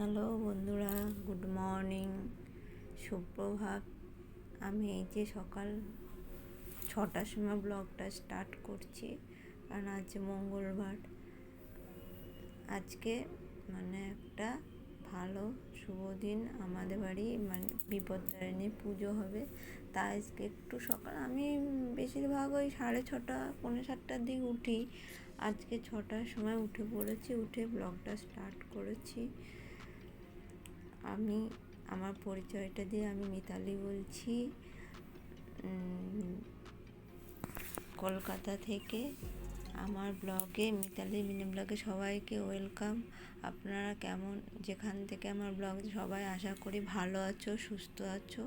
Hello বন্ধুরা, good morning, সুপ্রভাত। আমি এই যে সকাল 6টার সময় ব্লগটা স্টার্ট করছি, কারণ আজ মঙ্গলবার। আজকে একটা ভালো শুভ দিন। আমাদের বাড়ি বিপত্তারিণী পুজো হবে, তাই আজকে একটু সকাল। আমি বেশিরভাগ ওই 6:30 পৌনে 7টার দিকে উঠি। আজকে 6টার সময় উঠে পড়েছি, উঠে ব্লগটা স্টার্ট করেছি। আমি আমার পরিচয়টা দিয়ে, আমি মিতালি বলছি, কলকাতা থেকে। আমার ব্লগে, মিতালি মিনি ব্লগে সবাইকে ওয়েলকাম। আপনারা কেমন, যেখান থেকে আমার ব্লগ, সবাই আশা করি ভালো আছো, সুস্থ আছো।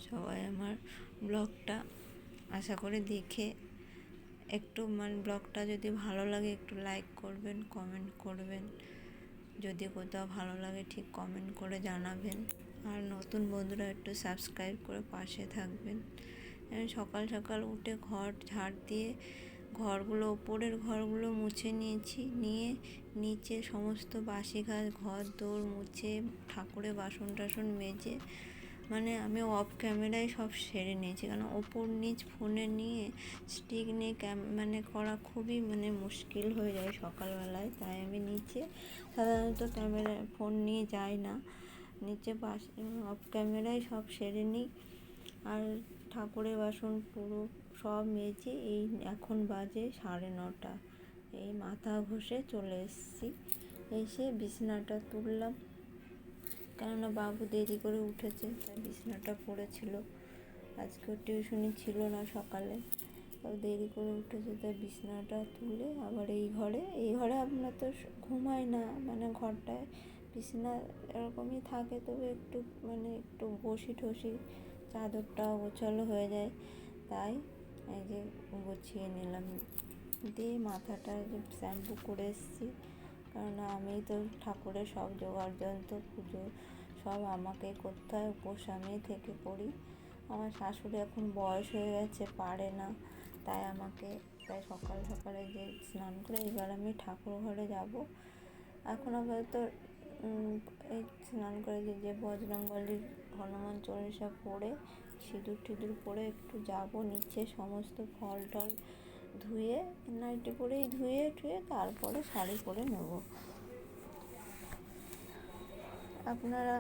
সবাই আমার ব্লগটা আশা করে দেখে একটু ব্লগটা যদি ভালো লাগে একটু লাইক করবেন, কমেন্ট করবেন। যদি কোথাও ভালো লাগে ঠিক কমেন্ট করে জানাবেন। আর নতুন বন্ধুরা একটু সাবস্ক্রাইব করে পাশে থাকবেন। আমি সকাল সকাল উঠে ঘর ঝাড় দিয়ে ঘরগুলো, ওপরের ঘরগুলো মুছে নিয়েছি, নিয়ে নিচে সমস্ত বাসি ঘাস ঘর দৌড় মুছে ঠাকুরের বাসন টাসন মেজে আমি অফ ক্যামেরায় সব সেরে নিয়েছি, কারণ ওপর নিচ ফোনে নিয়ে স্টিক নিয়ে করা খুবই মুশকিল হয়ে যায় সকালবেলায়। তাই আমি নিচে সাধারণত ফোন নিয়ে যাই না, নিচে অফ ক্যামেরায় সব সেরে নিই। আর ঠাকুরের বাসন পুরো সব মেজে এই এখন বাজে 9:30। এই মাথা ঘষে চলে এসেছি, এসে বিছানাটা তুললাম, কেননা বাবু দেরি করে উঠেছে, তাই বিছানাটা পড়েছিল। আজকে টিউশনি ছিল না সকালে, দেরি করে উঠেছে, তাই বিছানাটা তুলে আবার এই ঘরে আমরা তো ঘুমাই না, ঘরটায় বিছানা এরকমই থাকে, তবে একটু বসি ঠসি, চাদরটা গোছালো হয়ে যায়, তাই এই যে গুছিয়ে নিলাম। দিয়ে মাথাটা যে শ্যাম্পু করে এসেছি, কারণ আমি তো ঠাকুরের সব জোগাড় যন্ত্র, পুজো সব আমাকে করতে হয়, উপোস আমি থেকে করি। আমার শাশুড়ি এখন বয়স হয়ে গেছে, পারে না, তাই সকাল সকালে যে স্নান করে এবার আমি ঠাকুর ঘরে যাব। এখন আপাতত এই স্নান করে যে বজরংবলীর হনুমান চল্লিশা পড়ে সিঁদুর টিঁদুর পরে একটু যাব নিচে, সমস্ত ফল টল ধুয়ে, নাইটি পরেই ধুয়ে টুয়ে তারপরে শাড়ি পরে নেব। আপনারা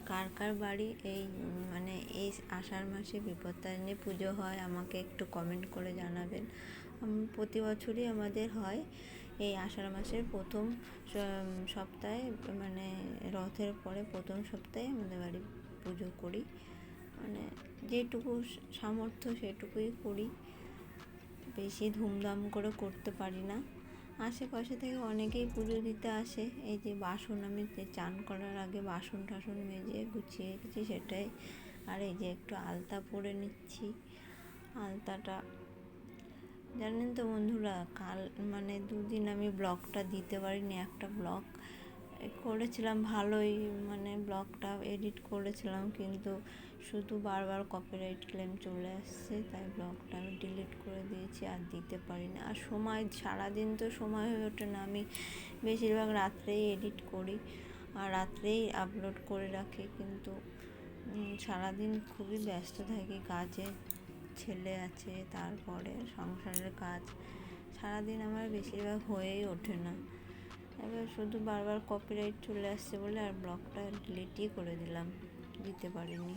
কার কার বাড়ি এই আষাঢ় মাসে বিপত্তারিণী পুজো হয় আমাকে একটু কমেন্ট করে জানাবেন। প্রতি বছরই আমাদের হয় এই আষাঢ় মাসের প্রথম সপ্তাহে, রথের পরে প্রথম সপ্তাহে আমাদের বাড়ি পুজো করি। যেটুকু সামর্থ্য সেটুকুই করি, বেশি ধুমধাম করে করতে পারি না। আশেপাশে থেকে অনেকেই পুজো দিতে আসে। এই যে বাসন, আমি চান করার আগে বাসন টাসন মেজে গুছিয়ে রেখেছি সেটাই। আর এই যে একটু আলতা পরে নিচ্ছি। আলতাটা জানেন তো বন্ধুরা, কাল 2 দিন আমি ব্লগটা দিতে পারিনি। একটা ব্লগ করেছিলাম ভালোই, ব্লগটা এডিট করেছিলাম, কিন্তু শুধু বারবার কপিরাইট ক্লেম চলে আসছে, তাই ব্লগটা আমি ডিলিট করে দিয়েছি, আর দিতে পারিনি। আর সারাদিন তো সময় হয়ে ওঠে না, আমি বেশিরভাগ রাত্রেই এডিট করি আর রাত্রেই আপলোড করে রাখি, কিন্তু সারাদিন খুবই ব্যস্ত থাকি কাজে, ছেলে আছে, তারপরে সংসারের কাজ, সারাদিন আমার বেশিরভাগ হয়েই ওঠে না। এবার শুধু বারবার কপিরাইট চলে আসছে বলে আর ব্লগটা ডিলিটই করে দিলাম, দিতে পারিনি।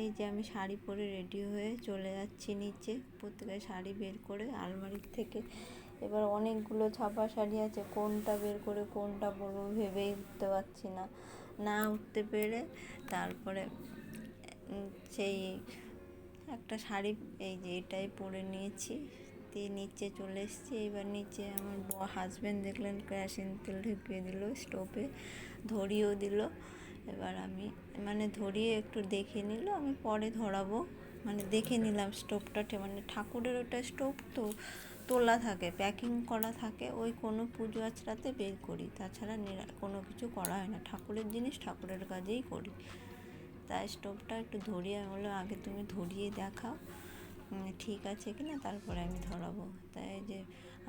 এই যে আমি শাড়ি পরে রেডি হয়ে চলে যাচ্ছি নিচে, প্রত্যেকের শাড়ি বের করে আলমারির থেকে। এবার অনেকগুলো ছাপা শাড়ি আছে, কোনটা বের করে কোনটা পরবো ভেবেই উঠতে পারছি না। না উঠতে পেরে তারপরে সেই একটা শাড়ি, এই যে এটাই পরে নিয়েছি, দিয়ে নিচে চলে এসেছি। এবার নিচে আমার হাজব্যান্ড দেখলেন কেরোসিন তেল ঢুকিয়ে দিল স্টোভে, ধরিয়েও দিল। এবার আমি ধরিয়ে একটু দেখে নিল, আমি পরে ধরাবো, দেখে নিলাম স্টোভটা, ঠাকুরের ওটা স্টোভ তো তোলা থাকে, প্যাকিং করা থাকে, ওই কোনো পুজো আচড়াতে বের করি, তাছাড়া কোনো কিছু করা হয় না, ঠাকুরের জিনিস ঠাকুরের কাজেই করি। তাই স্টোভটা একটু ধরিয়ে, আমি বললাম আগে তুমি ধরিয়ে দেখাও ঠিক আছে কি না, তারপরে আমি ধরাবো। তাই যে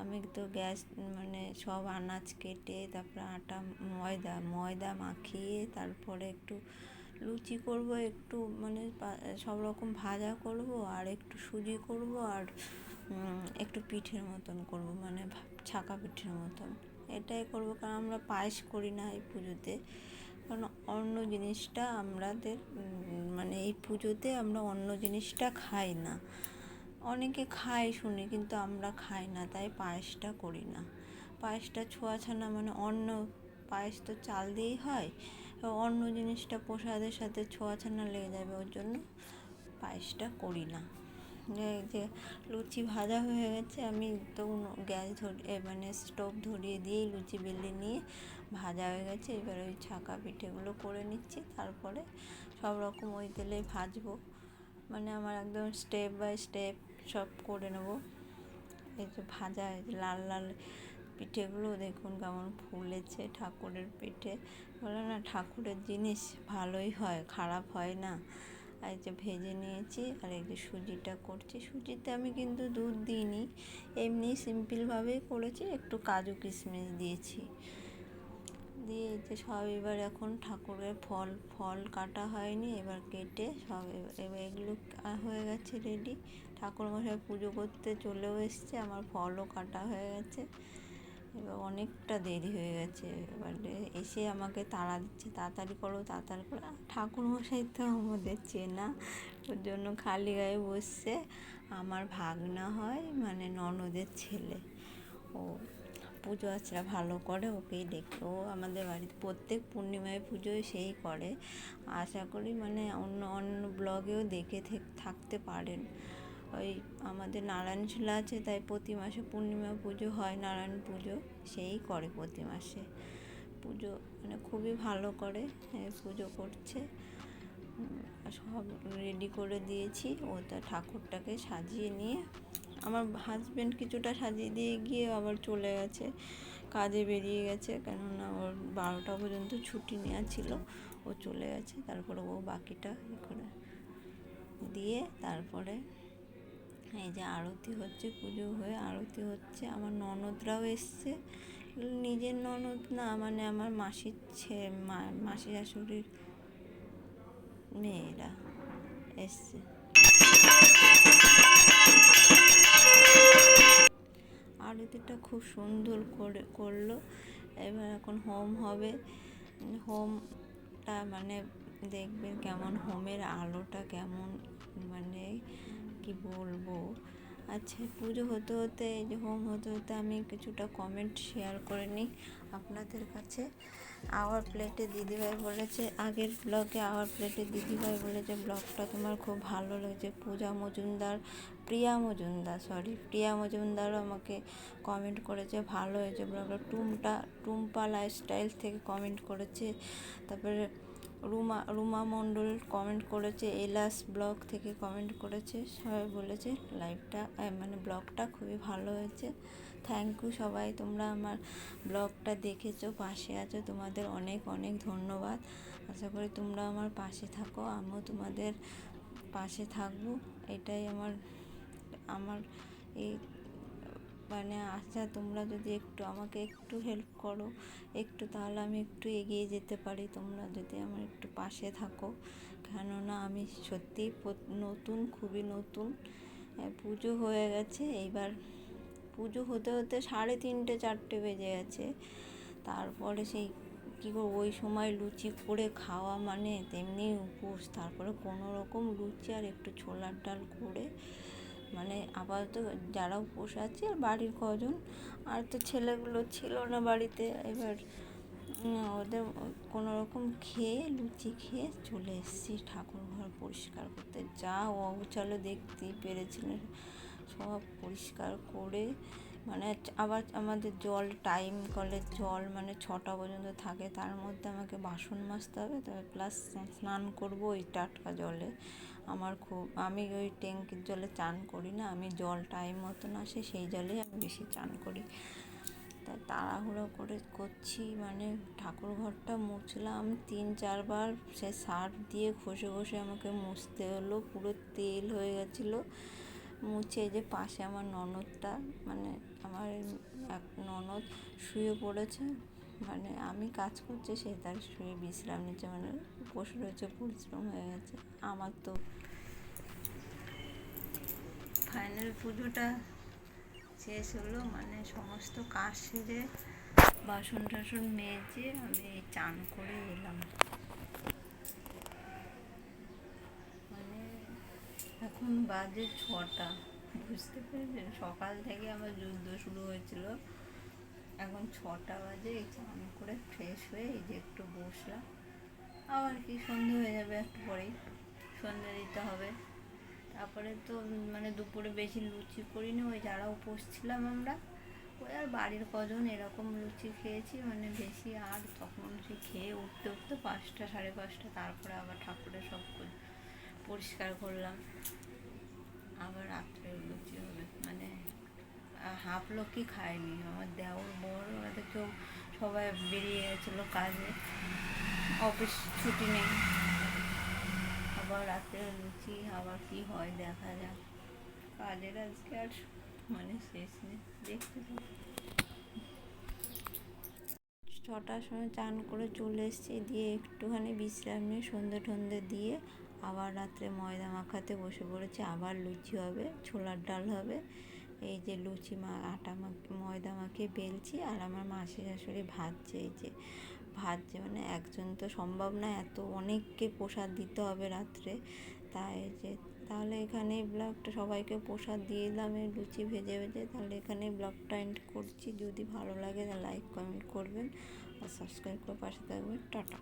আমি তো গ্যাস মানে সব আনাজ কেটে তারপরে আটা ময়দা মাখিয়ে তারপরে একটু লুচি করব, একটু মানে সব রকম ভাজা করব, আর একটু সুজি করব, আর একটু পিঠের মতন করব, মানে ছাঁকা পিঠের মতন। এটাই করব, কারণ আমরা পায়েস করি না এই পুজোতে। কারণ অন্য জিনিসটা আমাদের মানে এই পুজোতে আমরা অন্য জিনিসটা খাই না। অনেকে খায় শুনি, কিন্তু আমরা খাই না, তাই পায়েসটা করি না। পায়েসটা ছোঁয়াছানা, মানে অন্য পায়েস তো চাল দিয়েই হয়, অন্য জিনিসটা প্রসাদের সাথে ছোঁয়াছানা লেগে যাবে, ওর জন্য পায়েসটা করি না। যে লুচি ভাজা হয়ে গেছে, আমি তো গ্যাস মানে স্টোভ ধরিয়ে দিয়েই লুচি বেলে নিয়ে ভাজা হয়ে গেছে। এবার ওই ছাঁকা পিঠেগুলো করে নিচ্ছি, তারপরে সব রকম ওই তেলেই ভাজবো। মানে আমার একদম স্টেপ বাই স্টেপ সব করে নেবো। এই যে ভাজা লাল লাল পিঠেগুলো দেখুন কেমন ফুলেছে, ঠাকুরের পিঠে। বলে না, ঠাকুরের জিনিস ভালোই হয়, খারাপ হয় না। এই যে ভেজে নিয়েছি, আর এই যে সুজিটা করছি। সুজিতে আমি কিন্তু দুধ দিইনি, এমনি সিম্পলভাবেই করেছি, একটু কাজু কিশমিশ দিয়েছি। দিয়ে এই যে সব এবার এখন ঠাকুরের ফল কাটা হয়নি, এবার কেটে সব এবার এগুলো হয়ে গেছে রেডি। ঠাকুরমশাই পুজো করতে চলেও এসছে, আমার ফলও কাটা হয়ে গেছে। এবার অনেকটা দেরি হয়ে গেছে, এবারে এসে আমাকে তাড়া দিচ্ছে, তাড়াতাড়ি করো তাড়াতাড়ি করো। ঠাকুরমশাই তো আমাদের চেনা, ওর জন্য খালি গায়ে বসছে। আমার ভাগনা হয়, মানে ননদের ছেলে, ও পুজো আচরা ভালো করে, ওকেই ডেকে। ও আমাদের বাড়িতে প্রত্যেক পূর্ণিমায় পুজোয় সেই করে। আশা করি মানে অন্য অন্য ব্লগেও দেখে থাকতে পারেন। ওই আমাদের নারায়ণঝুলা আছে, তাই প্রতি মাসে পূর্ণিমা পুজো হয়, নারায়ণ পুজো, সেই করে প্রতি মাসে পুজো, মানে খুবই ভালো করে পুজো করছে। সব রেডি করে দিয়েছি, ও তা ঠাকুরটাকে সাজিয়ে নিয়ে, আমার হাজব্যান্ড কিছুটা সাজিয়ে দিয়ে গিয়ে আবার চলে গেছে, কাজে বেরিয়ে গেছে, কেননা ওর 12টা পর্যন্ত ছুটি নেওয়া ছিল, ও চলে গেছে। তারপরে ও বাকিটা করে দিয়ে তারপরে এই যে আরতি হচ্ছে, পুজো হয়ে আরতি হচ্ছে। আমার ননদরাও এসছে, নিজের ননদ না, মানে আমার মাসির মাসি শাশুড়ির মেয়েরা এসছে। আরতিটা খুব সুন্দর করে করলো। এবার এখন হোম হবে, হোমটা মানে দেখবেন কেমন, হোমের আলোটা কেমন, মানে কি বলবো। আচ্ছা, পুজো হতে হতে, এই যে হোম হতে হতে আমি কিছুটা কমেন্ট শেয়ার করে নিই আপনাদের কাছে। আওয়ার প্লেটে দিদিভাই বলেছে, আগের ব্লগে আওয়ার প্লেটে দিদিভাই বলেছে ব্লগটা তোমার খুব ভালো লেগেছে। প্রিয়া মজুমদারও আমাকে কমেন্ট করেছে ভালো হয়েছে ব্লগটা। টুম্পা লাইফস্টাইল থেকে কমেন্ট করেছে, তারপরে রুমা মণ্ডল কমেন্ট করেছে, এলাস ব্লগ থেকে কমেন্ট করেছে। সবাই বলেছে লাইভটা মানে ব্লগটা খুবই ভালো হয়েছে। থ্যাংক ইউ সবাই, তোমরা আমার ব্লগটা দেখেছো, পাশে আছো, তোমাদের অনেক অনেক ধন্যবাদ। আশা করি তোমরা আমার পাশে থাকো, আমিও তোমাদের পাশে থাকবো। এটাই আমার এই মানে আচ্ছা, তোমরা যদি একটু আমাকে একটু হেল্প করো একটু, তাহলে আমি একটু এগিয়ে যেতে পারি। তোমরা যদি আমার একটু পাশে থাকো, কেননা আমি সত্যিই নতুন, খুবই নতুন। পুজো হয়ে গেছে, এইবার পুজো হতে হতে 3:30-4টে বেজে গেছে। তারপরে সেই কী করবো, ওই সময় লুচি করে খাওয়া মানে তেমনি উপোস, তারপরে কোনো রকম লুচি আর একটু ছোলার ডাল করে, মানে আপাতত যারা উপোস আছে আর বাড়ির কজন, আর তো ছেলেগুলো ছিল না বাড়িতে, এবার ওদের কোনো রকম খেয়ে লুচি খেয়ে চলে এসেছি ঠাকুর ঘর পরিষ্কার করতে। যা অগোছালো দেখতেই পেরেছিলেন, সব পরিষ্কার করে, মানে আবার আমাদের জল টাইম কলের জল মানে 6টা পর্যন্ত থাকে, তার মধ্যে আমাকে বাসন মাজতে হবে, প্লাস স্নান করবো ওই টাটকা জলে। আমি ওই ট্যাঙ্কির জলে চান করি না, আমি জল টাইম মতন আসে সেই জলেই আমি বেশি চান করি। তাই তাড়াহুড়ো করে করছি, মানে ঠাকুর ঘরটা মুছলাম 3-4 বার, সে সার্ফ দিয়ে ঘষে ঘষে আমাকে মুছতে হলো, পুরো তেল হয়ে গেছিলো। মুছে যে পাশে আমার ননদটা, মানে আমার এক ননদ শুয়ে পড়েছে, মানে আমি কাজ করছি, সে তার শুয়ে বিশ্রাম নিচ্ছে, মানে বসে রয়েছে, পরিশ্রম হয়ে গেছে। আমার তো ফাইনাল পুজোটা শেষ হলো, মানে সমস্ত কাজ সেরে বাসন টাসন মেজে আমি চান করে এলাম। মানে এখন বাজে 6টা, বুঝতে পেরেছেন? সকাল থেকে আমার যুদ্ধ শুরু হয়েছিল, এখন 6টা বাজে। এই চান করে ফ্রেশ হয়ে এই যে একটু বসলাম। আবার কি সন্ধে হয়ে যাবে, একটু পরেই সন্ধে দিতে হবে। তারপরে তো মানে দুপুরে বেশি লুচি করিনি, ওই যারা উপোস ছিলাম আমরা, ওই আর বাড়ির কজন এরকম লুচি খেয়েছি, মানে বেশি। আর তখন সে খেয়ে উঠতে উঠতে 5টা, 5:30, তারপরে আবার ঠাকুরের সব পরিষ্কার করলাম। আবার রাত্রে লুচি হবে, মানে হাফ লোকই খায়নি, আমার দেওর বর ওরা তো কেউ, সবাই বেরিয়ে গেছিলো কাজে, অফিস ছুটি নেই। আবার রাত্রে লুচি, আবার কি হয় দেখা যাক। কাজের আজকে আর মানে শেষ নেই, দেখতে থাকি। 6টার সময় চান করে চলে এসেছি, দিয়ে একটুখানি বিশ্রাম নিয়ে সন্ধে টন্ধে দিয়ে আবার রাত্রে ময়দা মাখাতে বসে পড়েছি। আবার লুচি হবে, ছোলার ডাল হবে। এই যে লুচি ময়দা মাখিয়ে বেলছি, আর আমার মাসি শাশুড়ি ভাজছে। এই যে ভাজছে, মানে একজন তো সম্ভব না, এত অনেককে প্রসাদ দিতে হবে রাত্রে। তাই যে তাহলে এখানেই ব্লগটা, সবাইকে প্রসাদ দিয়ে দিলাম এই লুচি ভেজে ভেজে। তাহলে এখানেই ব্লগটা এন্ড করছি। যদি ভালো লাগে তাহলে লাইক কমেন্ট করবেন আর সাবস্ক্রাইব করে পাশে থাকবেন। টাটা।